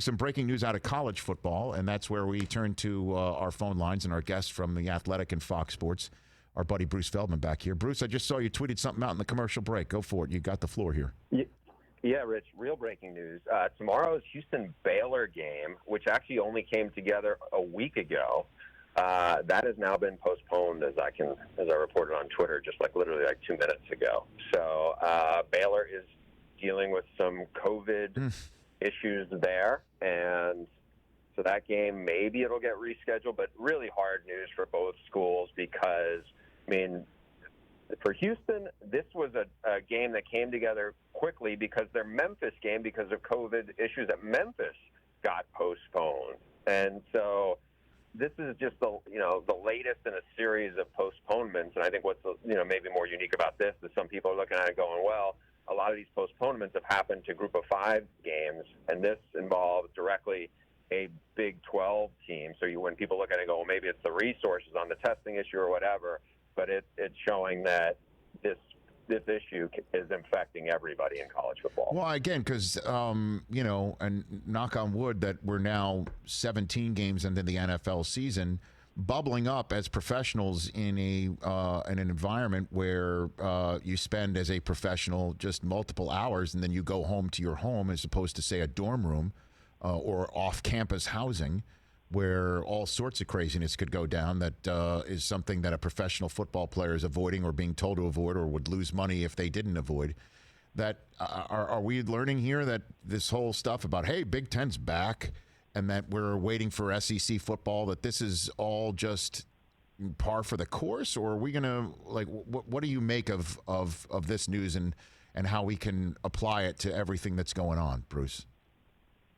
Some breaking news out of college football, and that's where we turn to our phone lines and our guest from The Athletic and Fox Sports, our buddy Bruce Feldman back here. Bruce, I just saw you tweeted something out in the commercial break. Go for it. You got the floor here. Yeah, Rich, real breaking news. Tomorrow's Houston-Baylor game, which actually only came together a week ago, that has now been postponed, as I reported on Twitter just literally 2 minutes ago. So Baylor is dealing with some COVID issues there, and so that game, maybe it'll get rescheduled, but really hard news for both schools because, for Houston, this was a game that came together quickly because their Memphis game, because of COVID issues at Memphis, got postponed. And so this is just the latest in a series of postponements. And I think what's maybe more unique about this is some people are looking at it going, well, a lot of these postponements have happened to Group of 5 games, and this involves directly a Big 12 team. So when people look at it and go, well, maybe it's the resources on the testing issue or whatever, but it's showing that this issue is infecting everybody in college football. Well, again, because, and knock on wood that we're now 17 games into the NFL season, bubbling up as professionals in an environment where you spend as a professional just multiple hours and then you go home to your home as opposed to, say, a dorm room or off-campus housing where all sorts of craziness could go down. That is something that a professional football player is avoiding or being told to avoid or would lose money if they didn't avoid. That are we learning here that this whole stuff about, hey, Big Ten's back and that we're waiting for SEC football, that this is all just par for the course? Or are we going to, what do you make of this news and how we can apply it to everything that's going on, Bruce?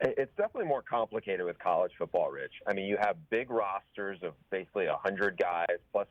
It's definitely more complicated with college football, Rich. You have big rosters of basically 100 guys plus,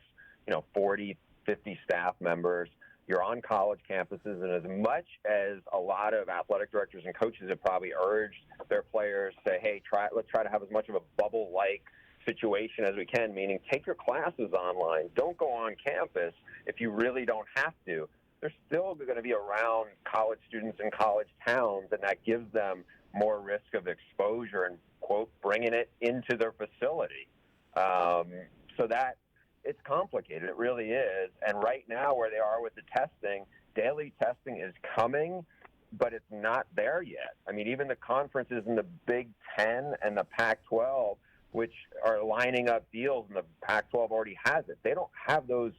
40, 50 staff members. You're on college campuses, and as much as a lot of athletic directors and coaches have probably urged their players to say, hey, let's try to have as much of a bubble-like situation as we can, meaning take your classes online. Don't go on campus if you really don't have to. They're still going to be around college students in college towns, and that gives them more risk of exposure and, quote, bringing it into their facility. So that it's complicated. It really is. And right now where they are with the testing, daily testing is coming, but it's not there yet. Even the conferences in the Big Ten and the Pac-12, which are lining up deals, and the Pac-12 already has it. They don't have those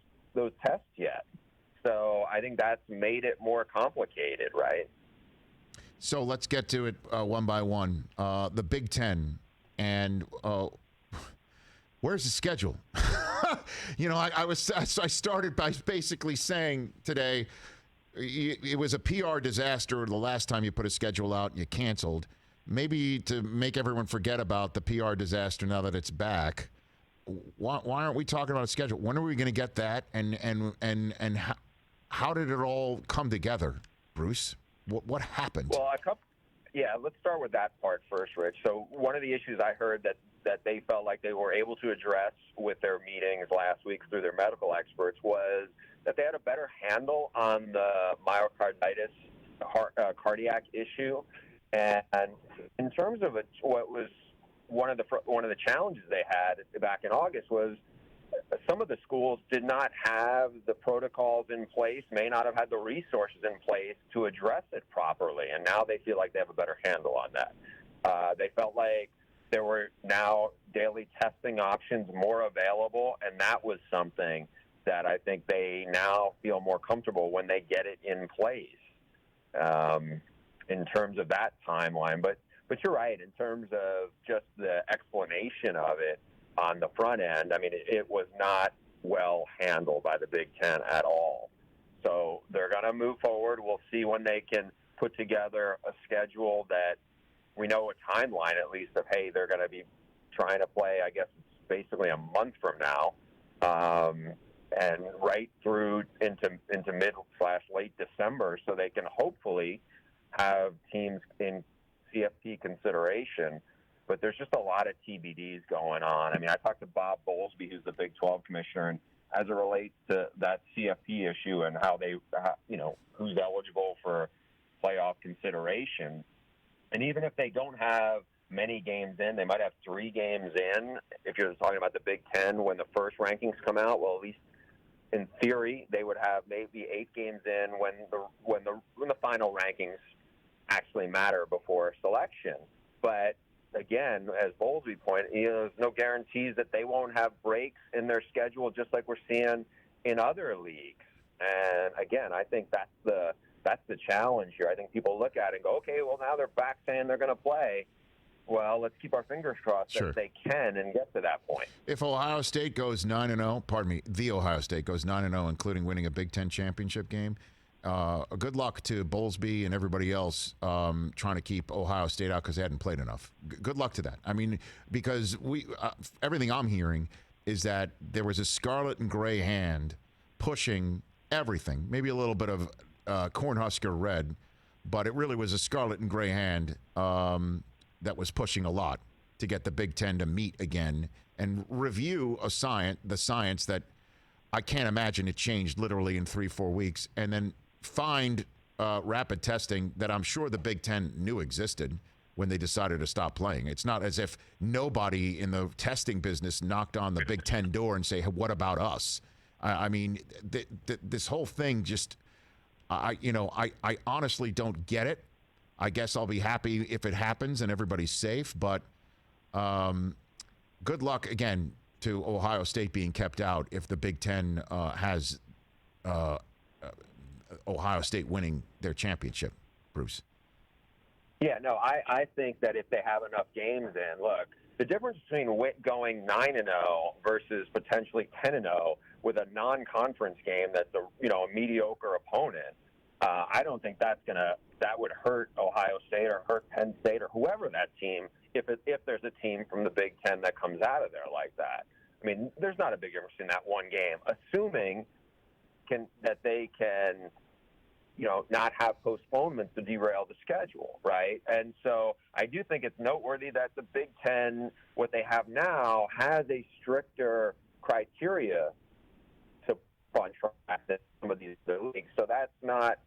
tests yet. So I think that's made it more complicated, right? So let's get to it one by one. The Big Ten, and where's the schedule? I started by basically saying today it was a PR disaster the last time you put a schedule out and you canceled. Maybe to make everyone forget about the PR disaster now that it's back. Why aren't we talking about a schedule? When are we going to get that? And how did it all come together, Bruce? What happened? Well, let's start with that part first, Rich. So one of the issues I heard that they felt like they were able to address with their meetings last week through their medical experts was that they had a better handle on the myocarditis cardiac issue. And in terms of what was one of the challenges they had back in August was some of the schools did not have the protocols in place, may not have had the resources in place to address it properly, and now they feel like they have a better handle on that. They felt like there were now daily testing options more available, and that was something that I think they now feel more comfortable when they get it in place in terms of that timeline. But you're right, in terms of just the explanation of it, on the front end, it was not well handled by the Big Ten at all. So they're going to move forward. We'll see when they can put together a schedule that we know a timeline at least of, hey, they're going to be trying to play, I guess it's basically a month from now, and right through into mid/late December, so they can hopefully have teams in CFP consideration. But there's just a lot of TBDs going on. I talked to Bob Bowlesby, who's the Big 12 commissioner, and as it relates to that CFP issue and how they, who's eligible for playoff consideration. And even if they don't have many games in. They might have 3 games in. If you're talking about the Big Ten, when the first rankings come out, well, at least in theory, they would have maybe 8 games in when the final rankings actually matter before selection. But again, as Bowlesby pointed, there's no guarantees that they won't have breaks in their schedule, just like we're seeing in other leagues. And again, I think that's the challenge here. I think people look at it and go, okay, well, now they're back saying they're going to play. Well, let's keep our fingers crossed that they can and get to that point. If Ohio State goes 9-0, pardon me, the Ohio State goes 9-0, including winning a Big Ten championship game, good luck to Bowlesby and everybody else trying to keep Ohio State out because they hadn't played enough. Good luck to that. I mean, because everything I'm hearing is that there was a scarlet and gray hand pushing everything, maybe a little bit of Cornhusker red, but it really was a scarlet and gray hand that was pushing a lot to get the Big Ten to meet again and review the science that I can't imagine it changed literally in 3-4 weeks, and then find rapid testing that I'm sure the Big Ten knew existed when they decided to stop playing. It's not as if nobody in the testing business knocked on the Big Ten door and say, hey, what about us? I mean, this whole thing just, I honestly don't get it. I guess I'll be happy if it happens and everybody's safe, but good luck again to Ohio State being kept out if the Big Ten has Ohio State winning their championship, Bruce. Yeah, no, I think that if they have enough games in, look, the difference between going 9-0 versus potentially 10-0 with a non-conference game that's a mediocre opponent, I don't think that would hurt Ohio State or hurt Penn State or whoever that team, if there's a team from the Big Ten that comes out of there like that. I mean, there's not a big difference in that one game, assuming that they can, not have postponements to derail the schedule, right? And so I do think it's noteworthy that the Big Ten, what they have now, has a stricter criteria to contract than some of these other leagues. So that's not,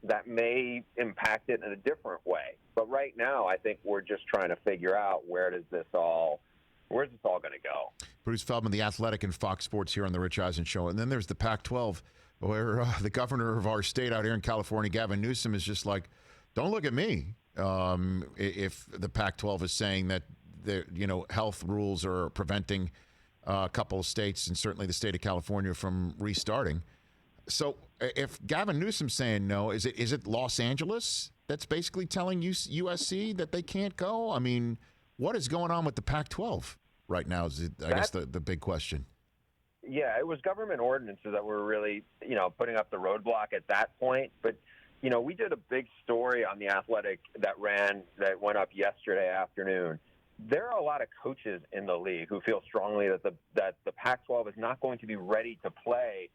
that may impact it in a different way. But right now, I think we're just trying to figure out where's this all going to go. Bruce Feldman, The Athletic, and Fox Sports here on the Rich Eisen Show. And then there's the Pac-12, where the governor of our state out here in California, Gavin Newsom, is just like, don't look at me. If the Pac-12 is saying that health rules are preventing a couple of states, and certainly the state of California, from restarting. So if Gavin Newsom's saying no, is it Los Angeles that's basically telling USC that they can't go? I mean, what is going on with the Pac-12 right now is, I guess, the big question. Yeah, it was government ordinances that were really, putting up the roadblock at that point. But, we did a big story on The Athletic that went up yesterday afternoon. There are a lot of coaches in the league who feel strongly that the Pac-12 is not going to be ready to play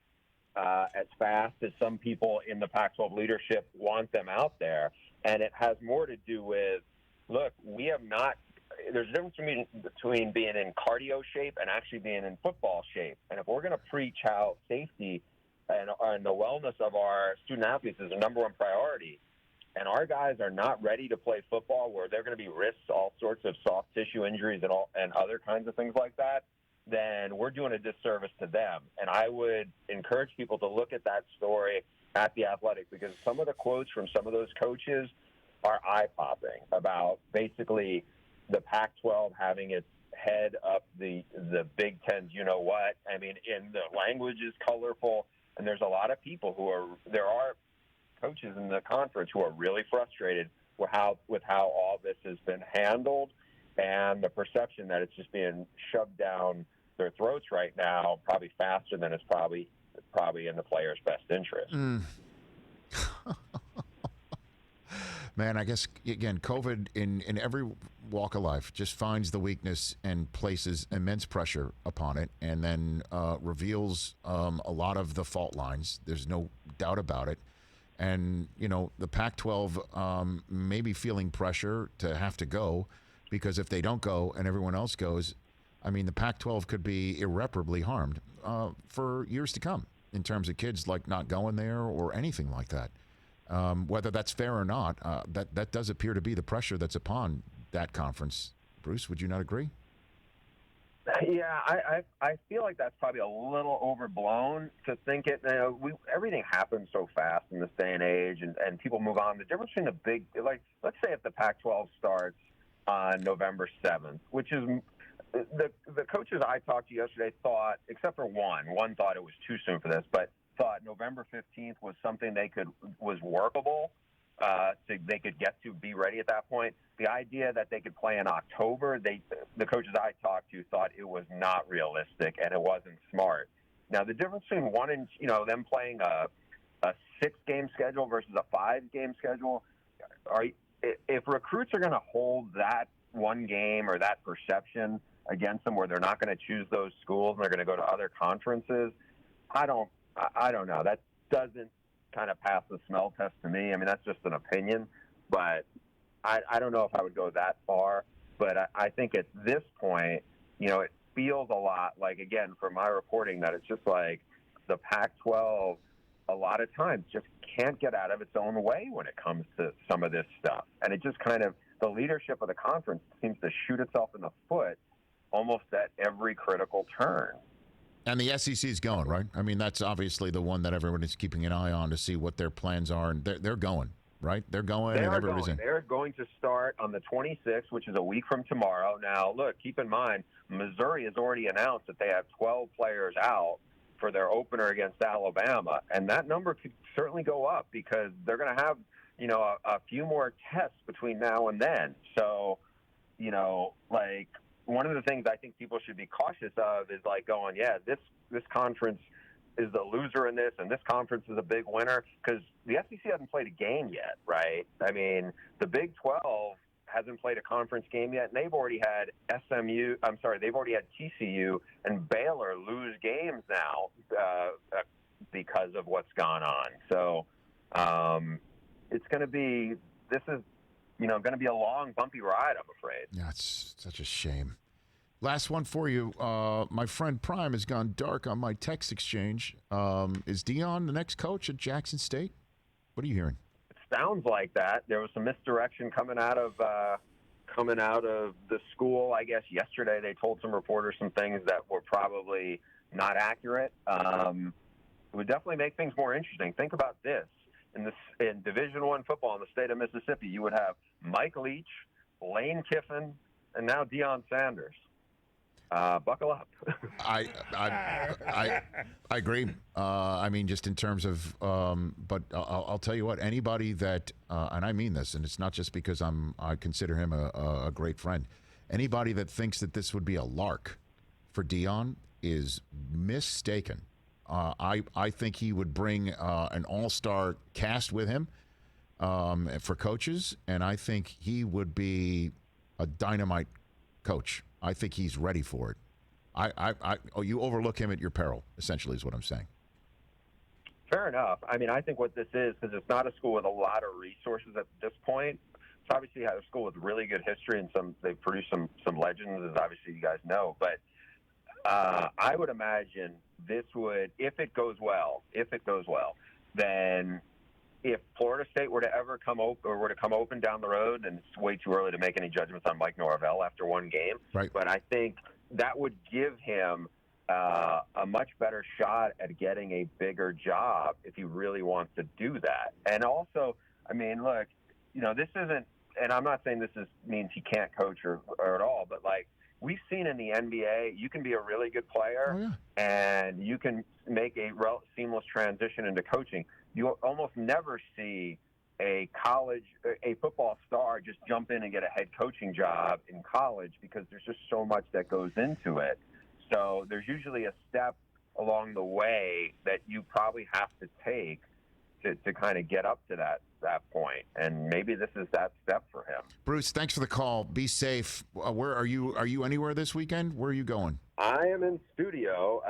as fast as some people in the Pac-12 leadership want them out there. And it has more to do with, look, we have not – there's a difference between being in cardio shape and actually being in football shape. And if we're going to preach how safety and the wellness of our student athletes is the number one priority, and our guys are not ready to play football where they're going to be risked all sorts of soft tissue injuries and other kinds of things like that, then we're doing a disservice to them. And I would encourage people to look at that story at The Athletic, because some of the quotes from some of those coaches are eye-popping about basically the Pac-12 having its head up the Big Ten's you-know-what. I mean, and the language is colorful, and there's a lot of people there are coaches in the conference who are really frustrated with how all this has been handled, and the perception that it's just being shoved down their throats right now, probably faster than it's probably in the players' best interest. Man, I guess, again, COVID in every walk of life just finds the weakness and places immense pressure upon it, and then reveals a lot of the fault lines. There's no doubt about it. And, the Pac-12 may be feeling pressure to have to go, because if they don't go and everyone else goes, I mean, the Pac-12 could be irreparably harmed for years to come in terms of kids not going there or anything like that. Whether that's fair or not, that does appear to be the pressure that's upon that conference. Bruce, would you not agree? Yeah, I feel like that's probably a little overblown to think it. Everything happens so fast in this day and age, and people move on. The difference between let's say if the Pac-12 starts on November 7th, which is the coaches I talked to yesterday thought, except for one thought it was too soon for this, but thought November 15th was something was workable. So they could get to be ready at that point. The idea that they could play in October, the coaches I talked to thought it was not realistic and it wasn't smart. Now the difference between them playing a 6-game schedule versus a 5-game schedule, if recruits are going to hold that one game or that perception against them, where they're not going to choose those schools and they're going to go to other conferences, I don't know. That doesn't kind of pass the smell test to me. I mean, that's just an opinion, but I don't know if I would go that far. But I think at this point, it feels a lot like, again, from my reporting, that it's just like the Pac-12 a lot of times just can't get out of its own way when it comes to some of this stuff. And it just kind of, the leadership of the conference seems to shoot itself in the foot almost at every critical turn. And the SEC is going, right? I mean, that's obviously the one that everyone is keeping an eye on to see what their plans are. And they're going, right? They're going and everybody's in. They're going to start on the 26th, which is a week from tomorrow. Now, look, keep in mind, Missouri has already announced that they have 12 players out for their opener against Alabama. And that number could certainly go up because they're going to have, a few more tests between now and then. So, one of the things I think people should be cautious of is going, this conference is the loser in this, and this conference is a big winner, because the SEC hasn't played a game yet, right? I mean, the Big 12 hasn't played a conference game yet, and they've already had they've already had TCU and Baylor lose games now because of what's gone on. So it's going to be, going to be a long, bumpy ride, I'm afraid. Yeah, it's such a shame. Last one for you. My friend Prime has gone dark on my text exchange. Is Deion the next coach at Jackson State? What are you hearing? It sounds like that. There was some misdirection coming out of the school. I guess yesterday they told some reporters some things that were probably not accurate. It would definitely make things more interesting. Think about this. In Division I football in the state of Mississippi, you would have Mike Leach, Lane Kiffin, and now Deion Sanders. Buckle up. I agree. I mean, just in terms of, but I'll tell you what. Anybody that, and I mean this, and it's not just because I consider him a great friend. Anybody that thinks that this would be a lark for Deion is mistaken. I think he would bring an all-star cast with him for coaches, and I think he would be a dynamite coach. I think he's ready for it. You overlook him at your peril, essentially, is what I'm saying. Fair enough. I mean, I think what this is, because it's not a school with a lot of resources at this point. It's obviously a school with really good history, and they've produced some legends, as obviously you guys know. But I would imagine this would, if it goes well, then if Florida State were to ever come open down the road, and it's way too early to make any judgments on Mike Norvell after one game, right. But I think that would give him a much better shot at getting a bigger job if he really wants to do that. And also, I mean, look, this isn't, and I'm not saying this means he can't coach or at all, but we've seen in the NBA, you can be a really good player, and you can make a seamless transition into coaching. You almost never see a football star just jump in and get a head coaching job in college, because there's just so much that goes into it. So there's usually a step along the way that you probably have to take to kind of get up to that point, and maybe this is that step for him. Bruce, thanks for the call. Be safe. Where are you? Are you anywhere this weekend? Where are you going? I am in studio,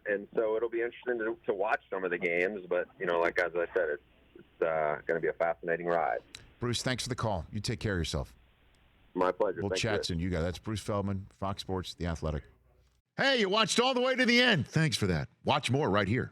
and so it'll be interesting to watch some of the games. But like as I said, it's going to be a fascinating ride. Bruce, thanks for the call. You take care of yourself. My pleasure. We'll Thank chat soon. You got that's Bruce Feldman, Fox Sports, The Athletic. Hey, you watched all the way to the end. Thanks for that. Watch more right here.